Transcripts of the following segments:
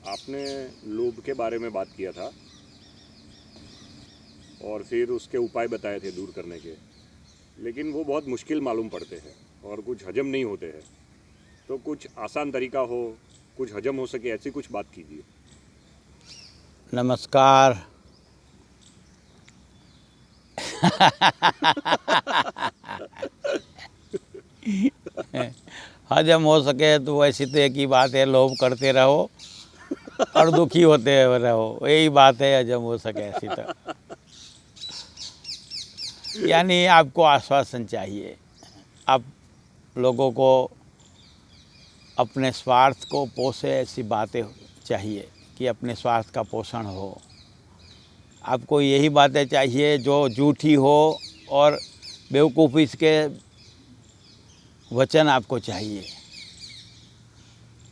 आपने लोभ के बारे में बात किया था और फिर उसके उपाय बताए थे दूर करने के, लेकिन वो बहुत मुश्किल मालूम पड़ते हैं और कुछ हजम नहीं होते हैं। तो कुछ आसान तरीका हो, कुछ हजम हो सके, ऐसी कुछ बात कीजिए। नमस्कार। हजम हो सके तो वैसे तो एक ही बात है, लोभ करते रहो और दुखी होते रहो, यही बात है हजम हो सके ऐसी तो। यानी आपको आश्वासन चाहिए, आप लोगों को अपने स्वार्थ को पोषे ऐसी बातें चाहिए कि अपने स्वार्थ का पोषण हो। आपको यही बातें चाहिए जो झूठी हो और बेवकूफ़ी के वचन आपको चाहिए।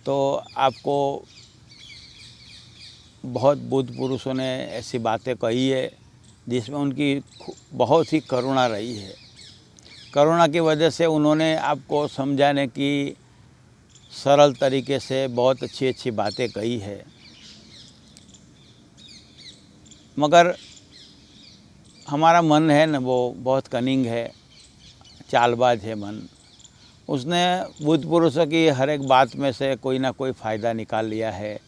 तो आपको बहुत बुद्ध पुरुषों ने ऐसी बातें कही है जिसमें उनकी बहुत ही करुणा रही है। करुणा की वजह से उन्होंने आपको समझाने की सरल तरीके से बहुत अच्छी अच्छी बातें कही है। मगर हमारा मन है न, वो बहुत कनिंग है, चालबाज है मन। उसने बुद्ध पुरुषों की हर एक बात में से कोई ना कोई फ़ायदा निकाल लिया है,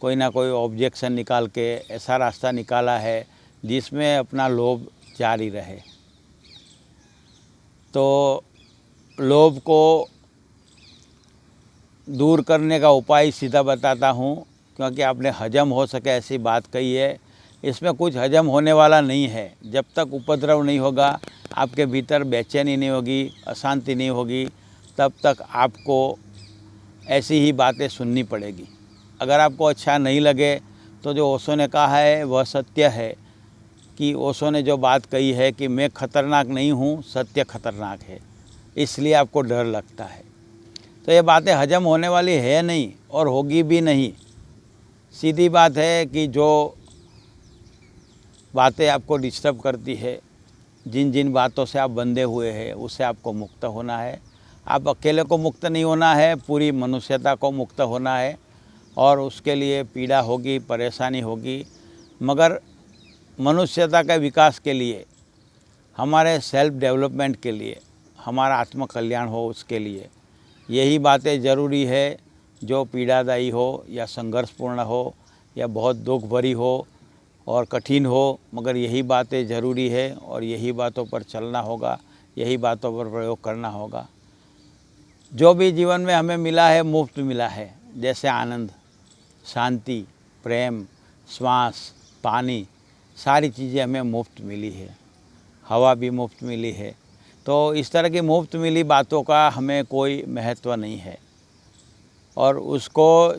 कोई ना कोई ऑब्जेक्शन निकाल के ऐसा रास्ता निकाला है जिसमें अपना लोभ जारी रहे। तो लोभ को दूर करने का उपाय सीधा बताता हूँ, क्योंकि आपने हजम हो सके ऐसी बात कही है। इसमें कुछ हजम होने वाला नहीं है। जब तक उपद्रव नहीं होगा, आपके भीतर बेचैनी नहीं होगी, अशांति नहीं होगी, तब तक आपको ऐसी ही बातें सुननी पड़ेगी। अगर आपको अच्छा नहीं लगे तो जो ओशो ने कहा है वह सत्य है, कि ओशो ने जो बात कही है कि मैं खतरनाक नहीं हूँ, सत्य खतरनाक है, इसलिए आपको डर लगता है। तो ये बातें हजम होने वाली है नहीं और होगी भी नहीं। सीधी बात है कि जो बातें आपको डिस्टर्ब करती है, जिन जिन बातों से आप बंधे हुए हैं, उससे आपको मुक्त होना है। आप अकेले को मुक्त नहीं होना है, पूरी मनुष्यता को मुक्त होना है। और उसके लिए पीड़ा होगी, परेशानी होगी, मगर मनुष्यता के विकास के लिए, हमारे सेल्फ डेवलपमेंट के लिए, हमारा आत्म कल्याण हो, उसके लिए यही बातें ज़रूरी है। जो पीड़ादायी हो या संघर्षपूर्ण हो या बहुत दुख भरी हो और कठिन हो, मगर यही बातें ज़रूरी है और यही बातों पर चलना होगा, यही बातों पर प्रयोग करना होगा। जो भी जीवन में हमें मिला है मुफ्त मिला है, जैसे आनंद, शांति, प्रेम, श्वास, पानी, सारी चीज़ें हमें मुफ्त मिली है। हवा भी मुफ्त मिली है। तो इस तरह की मुफ्त मिली बातों का हमें कोई महत्व नहीं है और उसको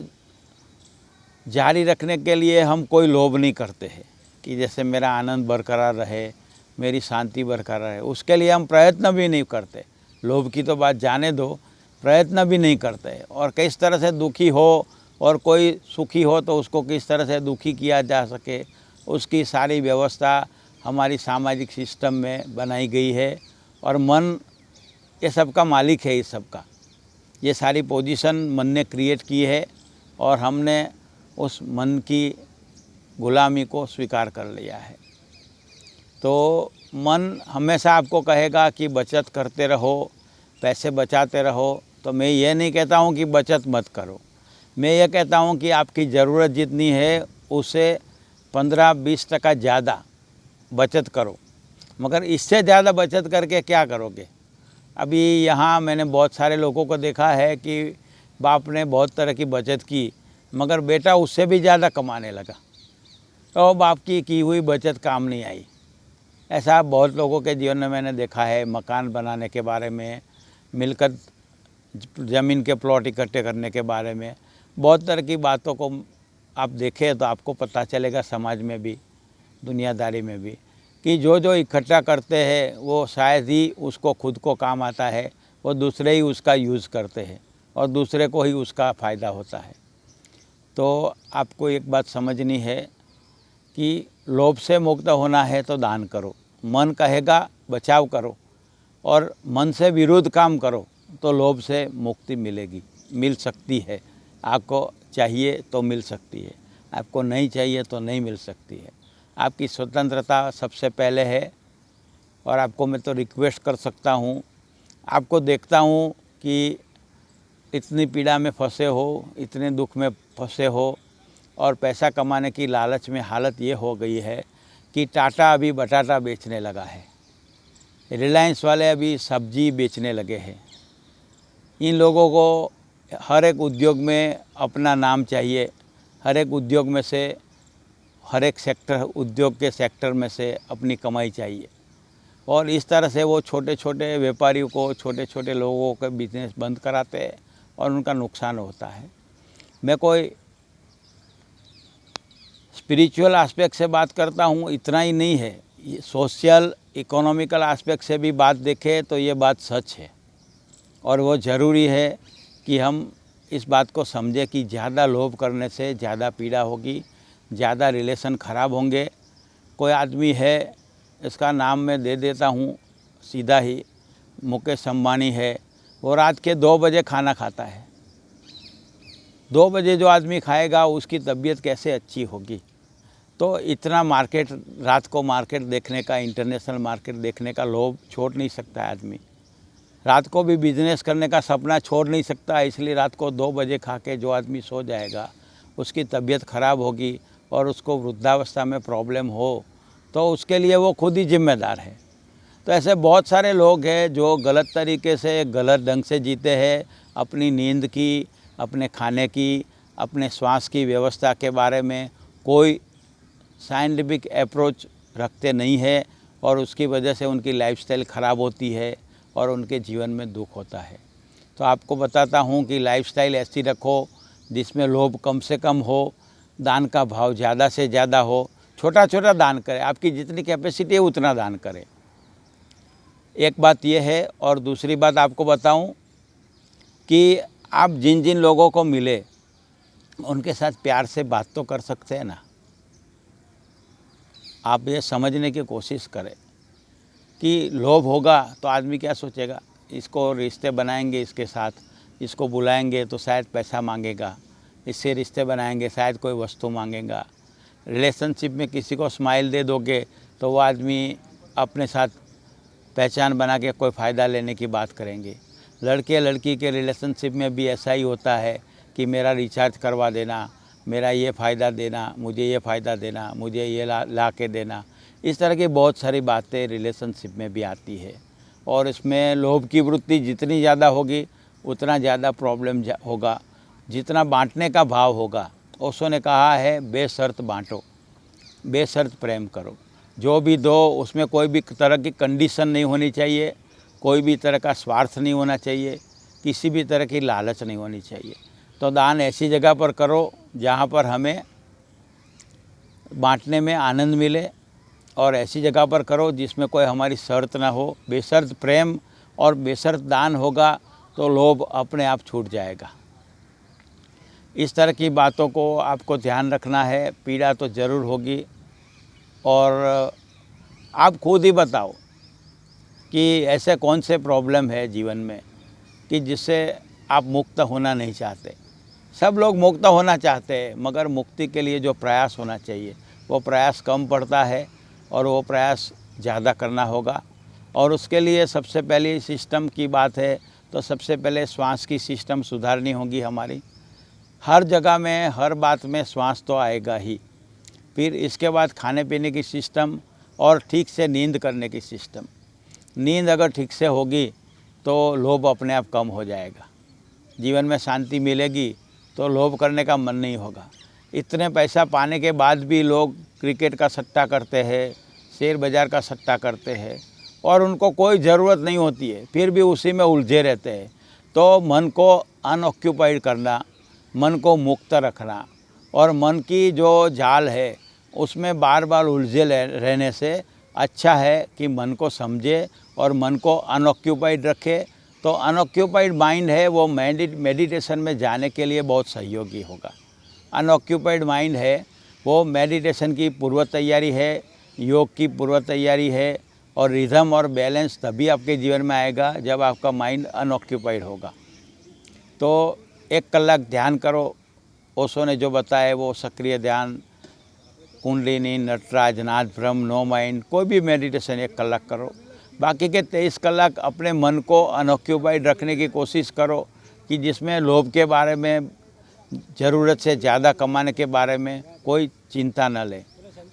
जारी रखने के लिए हम कोई लोभ नहीं करते हैं कि जैसे मेरा आनंद बरकरार रहे, मेरी शांति बरकरार रहे। उसके लिए हम प्रयत्न भी नहीं करते। लोभ की तो बात जाने दो, प्रयत्न भी नहीं करते। और किस तरह से दुखी हो और कोई सुखी हो तो उसको किस तरह से दुखी किया जा सके, उसकी सारी व्यवस्था हमारी सामाजिक सिस्टम में बनाई गई है। और मन ये सब का मालिक है। इस सब का ये सारी पोजीशन मन ने क्रिएट की है और हमने उस मन की गुलामी को स्वीकार कर लिया है। तो मन हमेशा आपको कहेगा कि बचत करते रहो, पैसे बचाते रहो। तो मैं ये नहीं कहता हूँ कि बचत मत करो, मैं ये कहता हूँ कि आपकी ज़रूरत जितनी है उससे 15-20% ज़्यादा बचत करो। मगर इससे ज़्यादा बचत करके क्या करोगे? अभी यहाँ मैंने बहुत सारे लोगों को देखा है कि बाप ने बहुत तरह की बचत की, मगर बेटा उससे भी ज़्यादा कमाने लगा, तो बाप की हुई बचत काम नहीं आई। ऐसा बहुत लोगों के जीवन में मैंने देखा है। मकान बनाने के बारे में, मिलकत, ज़मीन के प्लॉट इकट्ठे करने के बारे में, बहुत तरह की बातों को आप देखें तो आपको पता चलेगा, समाज में भी, दुनियादारी में भी, कि जो जो इकट्ठा करते हैं वो शायद ही उसको खुद को काम आता है, वो दूसरे ही उसका यूज़ करते हैं और दूसरे को ही उसका फ़ायदा होता है। तो आपको एक बात समझनी है कि लोभ से मुक्त होना है तो दान करो। मन कहेगा बचाव करो और मन से विरुद्ध काम करो तो लोभ से मुक्ति मिलेगी, मिल सकती है। आपको चाहिए तो मिल सकती है, आपको नहीं चाहिए तो नहीं मिल सकती है। आपकी स्वतंत्रता सबसे पहले है। और आपको मैं तो रिक्वेस्ट कर सकता हूँ, आपको देखता हूँ कि इतनी पीड़ा में फंसे हो, इतने दुख में फंसे हो और पैसा कमाने की लालच में हालत ये हो गई है कि टाटा अभी बटाटा बेचने लगा है, रिलायंस वाले अभी सब्जी बेचने लगे हैं। इन लोगों को हर एक उद्योग में अपना नाम चाहिए, हर एक उद्योग में से, हर एक सेक्टर, उद्योग के सेक्टर में से अपनी कमाई चाहिए। और इस तरह से वो छोटे छोटे व्यापारियों को, छोटे छोटे लोगों के बिजनेस बंद कराते हैं और उनका नुकसान होता है। मैं कोई स्पिरिचुअल एस्पेक्ट से बात करता हूँ, इतना ही नहीं है, ये सोशल इकोनॉमिकल एस्पेक्ट से भी बात देखें तो ये बात सच है। और वो ज़रूरी है कि हम इस बात को समझें कि ज़्यादा लोभ करने से ज़्यादा पीड़ा होगी, ज़्यादा रिलेशन ख़राब होंगे। कोई आदमी है, इसका नाम मैं दे देता हूँ सीधा ही, मुकेश अंबानी है। वो रात के 2 बजे खाना खाता है। 2 बजे जो आदमी खाएगा उसकी तबीयत कैसे अच्छी होगी। तो इतना मार्केट, रात को मार्केट देखने का, इंटरनेशनल मार्केट देखने का लोभ छोड़ नहीं सकता है आदमी। रात को भी बिजनेस करने का सपना छोड़ नहीं सकता, इसलिए रात को 2 बजे खा के जो आदमी सो जाएगा उसकी तबीयत ख़राब होगी और उसको वृद्धावस्था में प्रॉब्लम हो तो उसके लिए वो खुद ही जिम्मेदार है। तो ऐसे बहुत सारे लोग हैं जो गलत तरीके से, गलत ढंग से जीते हैं। अपनी नींद की, अपने खाने की, अपने श्वास की व्यवस्था के बारे में कोई साइंटिफिक अप्रोच रखते नहीं है और उसकी वजह से उनकी लाइफस्टाइल ख़राब होती है और उनके जीवन में दुख होता है। तो आपको बताता हूँ कि लाइफस्टाइल ऐसी रखो जिसमें लोभ कम से कम हो, दान का भाव ज़्यादा से ज़्यादा हो। छोटा छोटा दान करें, आपकी जितनी कैपेसिटी है उतना दान करें। एक बात यह है। और दूसरी बात आपको बताऊं कि आप जिन जिन लोगों को मिले उनके साथ प्यार से बात तो कर सकते हैं ना। आप ये समझने की कोशिश करें कि लोभ होगा तो आदमी क्या सोचेगा, इसको रिश्ते बनाएंगे, इसके साथ इसको बुलाएंगे तो शायद पैसा मांगेगा, इससे रिश्ते बनाएंगे शायद कोई वस्तु मांगेगा। रिलेशनशिप में किसी को स्माइल दे दोगे तो वो आदमी अपने साथ पहचान बना के कोई फ़ायदा लेने की बात करेंगे। लड़के लड़की के रिलेशनशिप में भी ऐसा ही होता है कि मेरा रिचार्ज करवा देना, मेरा ये फ़ायदा देना, मुझे ये फ़ायदा देना, मुझे ये ला के देना। इस तरह की बहुत सारी बातें रिलेशनशिप में भी आती है और इसमें लोभ की वृत्ति जितनी ज़्यादा होगी उतना ज़्यादा प्रॉब्लम होगा। जितना बांटने का भाव होगा, ओशो ने कहा है बेशर्त बांटो, बेशर्त प्रेम करो। जो भी दो उसमें कोई भी तरह की कंडीशन नहीं होनी चाहिए, कोई भी तरह का स्वार्थ नहीं होना चाहिए, किसी भी तरह की लालच नहीं होनी चाहिए। तो दान ऐसी जगह पर करो जहाँ पर हमें बांटने में आनंद मिले और ऐसी जगह पर करो जिसमें कोई हमारी शर्त ना हो। बेशर्त प्रेम और बेशर्त दान होगा तो लोभ अपने आप छूट जाएगा। इस तरह की बातों को आपको ध्यान रखना है। पीड़ा तो ज़रूर होगी और आप खुद ही बताओ कि ऐसे कौन से प्रॉब्लम है जीवन में कि जिससे आप मुक्त होना नहीं चाहते। सब लोग मुक्त होना चाहते हैं मगर मुक्ति के लिए जो प्रयास होना चाहिए वो प्रयास कम पड़ता है और वो प्रयास ज़्यादा करना होगा। और उसके लिए सबसे पहली सिस्टम की बात है तो सबसे पहले श्वास की सिस्टम सुधारनी होगी हमारी। हर जगह में, हर बात में श्वास तो आएगा ही। फिर इसके बाद खाने पीने की सिस्टम और ठीक से नींद करने की सिस्टम। नींद अगर ठीक से होगी तो लोभ अपने आप कम हो जाएगा, जीवन में शांति मिलेगी तो लोभ करने का मन नहीं होगा। इतने पैसा पाने के बाद भी लोग क्रिकेट का सट्टा करते हैं, शेयर बाज़ार का सट्टा करते हैं और उनको कोई ज़रूरत नहीं होती है, फिर भी उसी में उलझे रहते हैं। तो मन को अनऑक्यूपाइड करना, मन को मुक्त रखना और मन की जो जाल है उसमें बार बार उलझे रहने से अच्छा है कि मन को समझे और मन को अनऑक्यूपाइड रखे। तो अनऑक्यूपाइड माइंड है वो मेडिटेशन में जाने के लिए बहुत सहयोगी होगा। अनऑक्यूपाइड माइंड है वो मेडिटेशन की पूर्व तैयारी है, योग की पूर्व तैयारी है और रिदम और बैलेंस तभी आपके जीवन में आएगा जब आपका माइंड अनऑक्यूपाइड होगा। तो 1 कलाक ध्यान करो। ओशो ने जो बताया है वो सक्रिय ध्यान, कुंडलिनी, नटराज, नाद ब्रह्म, नो माइंड, कोई भी मेडिटेशन 1 कलाक करो। बाकी के 23 कलाक अपने मन को अनऑक्यूपाइड रखने की कोशिश करो कि जिसमें लोभ के बारे में, ज़रूरत से ज़्यादा कमाने के बारे में कोई चिंता न ले,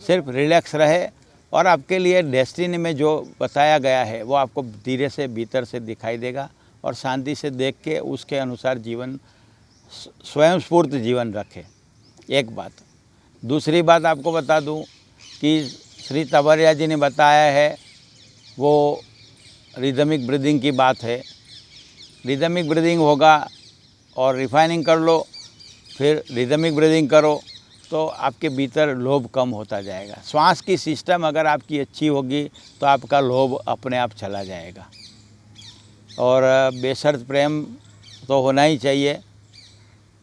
सिर्फ रिलैक्स रहे और आपके लिए डेस्टिनी में जो बताया गया है वो आपको धीरे से भीतर से दिखाई देगा और शांति से देख के उसके अनुसार जीवन, स्वयं स्फूर्त जीवन रखे। एक बात। दूसरी बात आपको बता दूं कि श्री तवरिया जी ने बताया है वो रिदमिक ब्रीदिंग की बात है। रिदमिक ब्रीदिंग होगा और रिफाइनिंग कर लो, फिर रिदमिक ब्रीदिंग करो तो आपके भीतर लोभ कम होता जाएगा। श्वास की सिस्टम अगर आपकी अच्छी होगी तो आपका लोभ अपने आप चला जाएगा। और बेशर्त प्रेम तो होना ही चाहिए।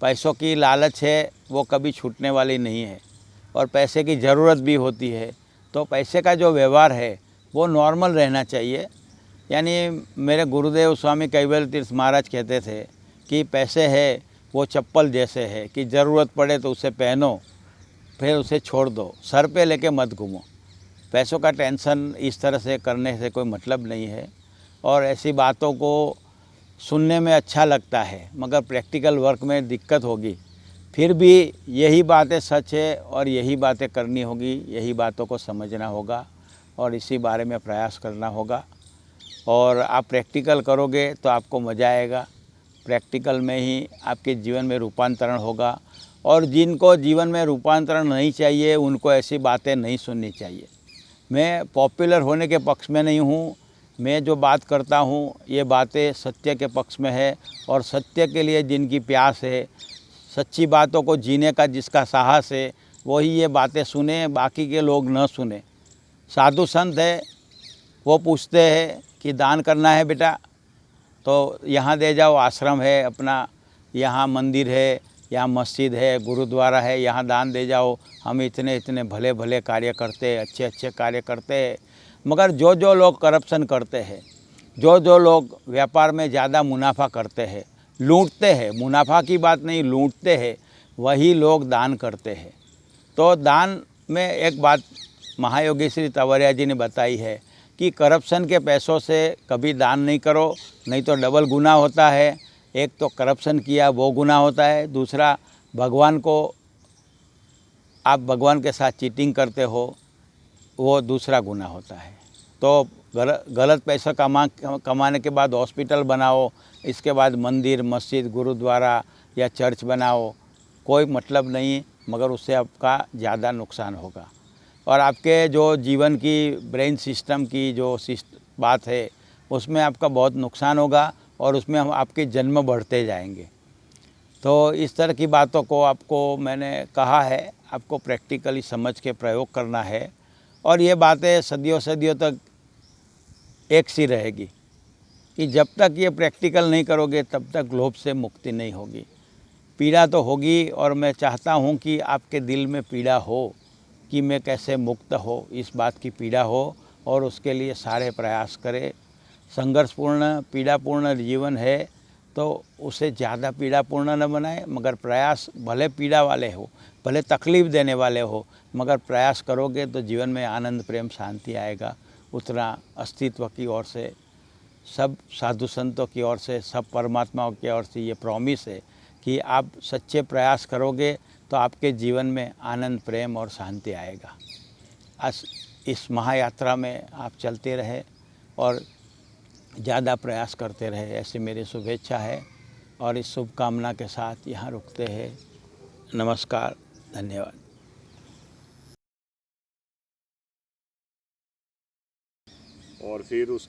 पैसों की लालच है वो कभी छूटने वाली नहीं है और पैसे की ज़रूरत भी होती है, तो पैसे का जो व्यवहार है वो नॉर्मल रहना चाहिए। यानी मेरे गुरुदेव स्वामी कैवल्य तीर्थ महाराज कहते थे कि पैसे है वो चप्पल जैसे है कि ज़रूरत पड़े तो उसे पहनो, फिर उसे छोड़ दो, सर पे लेके मत घूमो। पैसों का टेंशन इस तरह से करने से कोई मतलब नहीं है और ऐसी बातों को सुनने में अच्छा लगता है मगर प्रैक्टिकल वर्क में दिक्कत होगी। फिर भी यही बातें सच है और यही बातें करनी होगी, यही बातों को समझना होगा और इसी बारे में प्रयास करना होगा। और आप प्रैक्टिकल करोगे तो आपको मज़ा आएगा। प्रैक्टिकल में ही आपके जीवन में रूपांतरण होगा और जिनको जीवन में रूपांतरण नहीं चाहिए उनको ऐसी बातें नहीं सुननी चाहिए। मैं पॉपुलर होने के पक्ष में नहीं हूँ। मैं जो बात करता हूँ ये बातें सत्य के पक्ष में है और सत्य के लिए जिनकी प्यास है, सच्ची बातों को जीने का जिसका साहस है, वही ये बातें सुने, बाकी के लोग न सुने। साधु संत है वो पूछते हैं कि दान करना है बेटा तो यहाँ दे जाओ, आश्रम है अपना, यहाँ मंदिर है, यहाँ मस्जिद है, गुरुद्वारा है, यहाँ दान दे जाओ, हम इतने इतने भले भले कार्य करते हैं, अच्छे अच्छे कार्य करते हैं। मगर जो जो लोग करप्शन करते हैं, जो जो लोग व्यापार में ज़्यादा मुनाफा करते हैं, लूटते हैं, मुनाफा की बात नहीं, लूटते हैं, वही लोग दान करते हैं। तो दान में एक बात महायोगी श्री तवरिया जी ने बताई है कि करप्शन के पैसों से कभी दान नहीं करो, नहीं तो डबल गुनाह होता है। एक तो करप्शन किया वो गुनाह होता है, दूसरा भगवान को, आप भगवान के साथ चीटिंग करते हो वो दूसरा गुनाह होता है। तो गलत पैसा कमाने के बाद हॉस्पिटल बनाओ, इसके बाद मंदिर, मस्जिद, गुरुद्वारा या चर्च बनाओ, कोई मतलब नहीं, मगर उससे आपका ज़्यादा नुकसान होगा और आपके जो जीवन की, ब्रेन सिस्टम की जो बात है उसमें आपका बहुत नुकसान होगा और उसमें हम आपके जन्म बढ़ते जाएंगे। तो इस तरह की बातों को आपको मैंने कहा है, आपको प्रैक्टिकली समझ के प्रयोग करना है और ये बातें सदियों सदियों तक एक सी रहेगी कि जब तक ये प्रैक्टिकल नहीं करोगे तब तक लोभ से मुक्ति नहीं होगी। पीड़ा तो होगी और मैं चाहता हूँ कि आपके दिल में पीड़ा हो कि मैं कैसे मुक्त हो, इस बात की पीड़ा हो और उसके लिए सारे प्रयास करें। संघर्षपूर्ण, पीड़ापूर्ण जीवन है तो उसे ज़्यादा पीड़ापूर्ण न बनाए, मगर प्रयास भले पीड़ा वाले हो, भले तकलीफ़ देने वाले हो, मगर प्रयास करोगे तो जीवन में आनंद, प्रेम, शांति आएगा। उतना अस्तित्व की ओर से, सब साधु संतों की ओर से, सब परमात्माओं की ओर से ये प्रॉमिस है कि आप सच्चे प्रयास करोगे तो आपके जीवन में आनंद, प्रेम और शांति आएगा। आज इस महायात्रा में आप चलते रहे और ज़्यादा प्रयास करते रहे, ऐसी मेरी शुभेच्छा है और इस शुभकामना के साथ यहाँ रुकते हैं। नमस्कार, धन्यवाद। और फिर उस